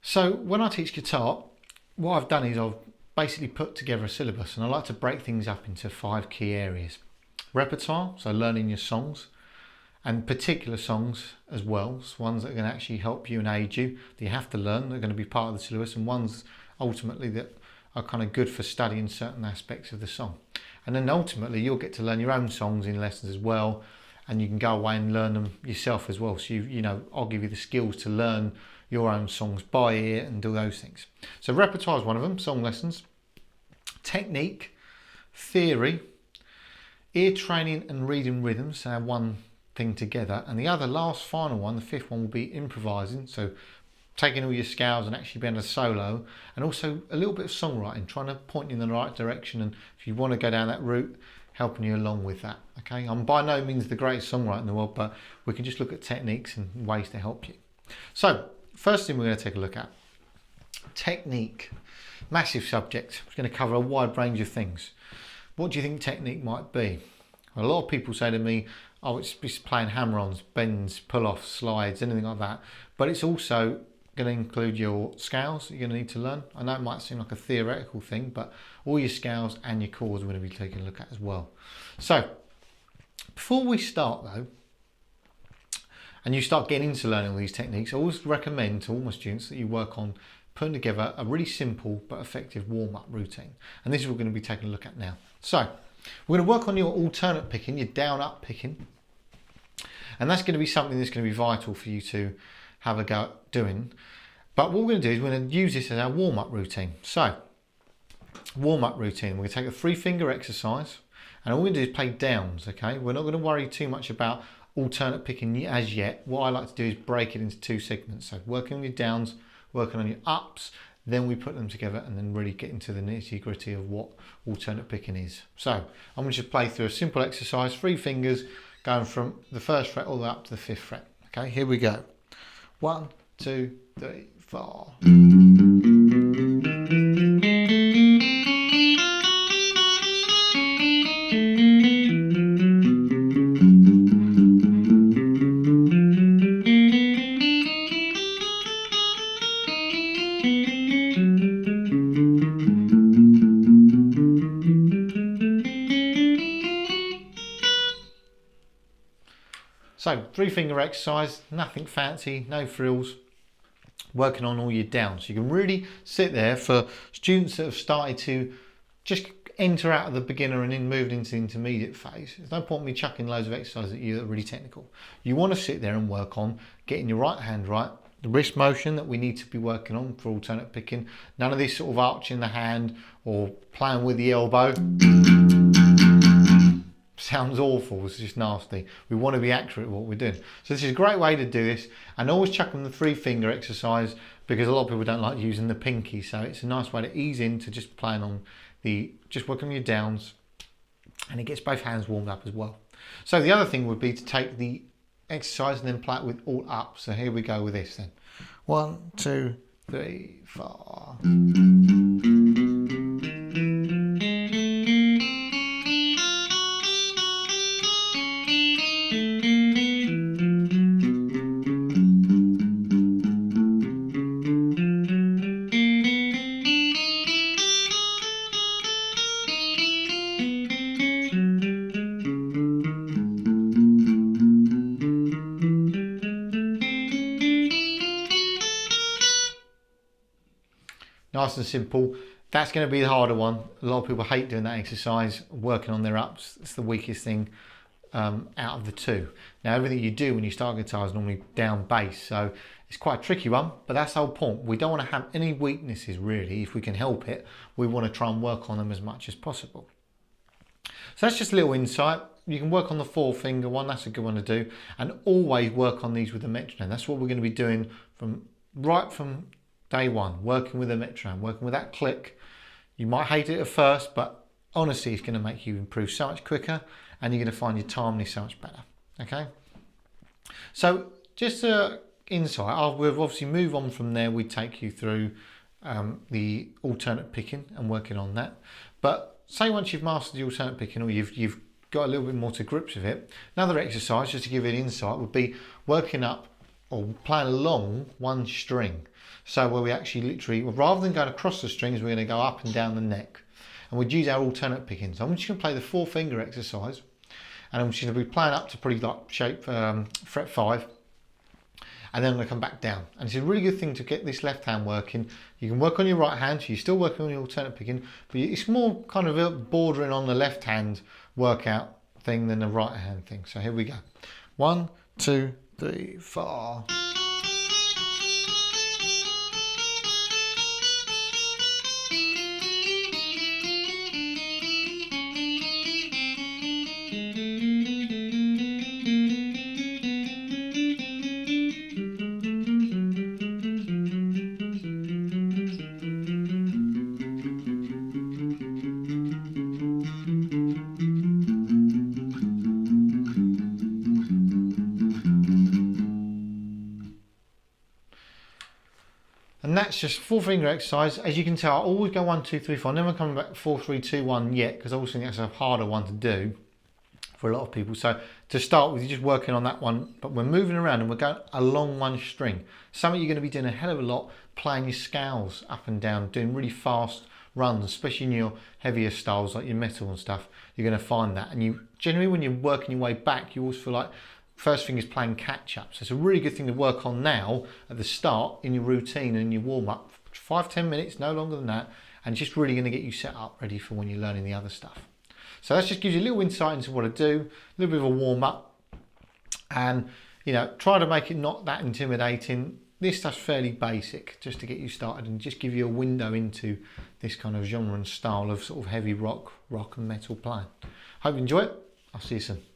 So when I teach guitar, what I've done is I've basically put together a syllabus, and I like to break things up into 5 key areas. Repertoire, so learning your songs, and particular songs as well, so ones that are going to actually help you and aid you, that you have to learn, they're going to be part of the syllabus, and ones ultimately that are kind of good for studying certain aspects of the song. And then ultimately you'll get to learn your own songs in lessons as well, and you can go away and learn them yourself as well. So you know, I'll give you the skills to learn your own songs by ear and do those things. So repertoire is one of them, song lessons. Technique, theory, ear training and reading rhythms, so one thing together. And the other last final one, the 5th one, will be improvising. So taking all your scales and actually being a solo, and also a little bit of songwriting, trying to point you in the right direction. And if you want to go down that route, helping you along with that. Okay, I'm by no means the greatest songwriter in the world, but we can just look at techniques and ways to help you. So first thing we're going to take a look at, technique. Massive subject. It's going to cover a wide range of things. What do you think technique might be? Well, a lot of people say to me, oh, it's just playing hammer-ons, bends, pull-offs, slides, anything like that. But it's also going to include your scales that you're going to need to learn. I know it might seem like a theoretical thing, but all your scales and your chords we're going to be taking a look at as well. So before we start though, and you start getting into learning all these techniques, I always recommend to all my students that you work on putting together a really simple but effective warm-up routine. And this is what we're going to be taking a look at now. So we're going to work on your alternate picking, your down-up picking. And that's going to be something that's going to be vital for you to have a go at doing. But what we're going to do is we're going to use this as our warm-up routine. So warm-up routine, we're going to take a 3-finger exercise, and all we're going to do is play downs, okay? We're not going to worry too much about alternate picking as yet. What I like to do is break it into 2 segments. So working on your downs, working on your ups, then we put them together and then really get into the nitty gritty of what alternate picking is. So I'm going to just play through a simple exercise, 3 fingers, going from the 1st fret all the way up to the 5th fret. Okay, here we go. 1, 2, 3, 4. So 3-finger exercise, nothing fancy, no frills, working on all your downs. You can really sit there for students that have started to just enter out of the beginner and then moved into the intermediate phase. There's no point in me chucking loads of exercises at you that are really technical. You want to sit there and work on getting your right hand right, the wrist motion that we need to be working on for alternate picking. None of this sort of arching the hand or playing with the elbow. Sounds awful, it's just nasty. We want to be accurate at what we're doing. So this is a great way to do this, and always chuck on the 3-finger exercise because a lot of people don't like using the pinky, so it's a nice way to ease into just playing on just working on your downs, and it gets both hands warmed up as well. So the other thing would be to take the exercise and then play it with all up. So here we go with this then. 1, 2, 3, 4. Nice and simple. That's going to be the harder one. A lot of people hate doing that exercise, working on their ups. It's the weakest thing out of the 2. Now everything you do when you start guitar is normally down bass, so it's quite a tricky one, but that's the whole point. We don't want to have any weaknesses really. If we can help it, we want to try and work on them as much as possible. So that's just a little insight. You can work on the 4-finger one, that's a good one to do, and always work on these with the metronome. That's what we're going to be doing right from day 1, working with a metronome, working with that click. You might hate it at first, but honestly, it's going to make you improve so much quicker, and you're going to find your timing so much better. Okay. So just an insight. We'll obviously move on from there. We take you through the alternate picking and working on that. But say once you've mastered the alternate picking, or you've got a little bit more to grips with it, another exercise, just to give you an insight, would be working up or playing along one string. So where we actually literally, rather than going across the strings, we're going to go up and down the neck. And we'd use our alternate picking. So I'm just going to play the 4-finger exercise, and I'm just going to be playing up to pretty like shape fret 5, and then I'm going to come back down. And it's a really good thing to get this left hand working. You can work on your right hand, so you're still working on your alternate picking, but it's more kind of bordering on the left hand workout thing than the right hand thing. So here we go. 1, 2, 3, 4. And that's just 4-finger exercise. As you can tell, I always go 1, 2, 3, 4. I'm never coming back 4, 3, 2, 1 yet, because I always think that's a harder one to do for a lot of people. So to start with, you're just working on that one, but we're moving around and we're going along one string. Something you're going to be doing a hell of a lot, playing your scales up and down, doing really fast runs, especially in your heavier styles like your metal and stuff. You're going to find that. And you generally, when you're working your way back, you always feel like first thing is playing catch up. So it's a really good thing to work on now at the start in your routine and your warm up. 5-10 minutes, no longer than that, and just really going to get you set up ready for when you're learning the other stuff. So that just gives you a little insight into what I do, a little bit of a warm up, and try to make it not that intimidating. This stuff's fairly basic just to get you started and just give you a window into this kind of genre and style of sort of heavy rock and metal playing. Hope you enjoy it. I'll see you soon.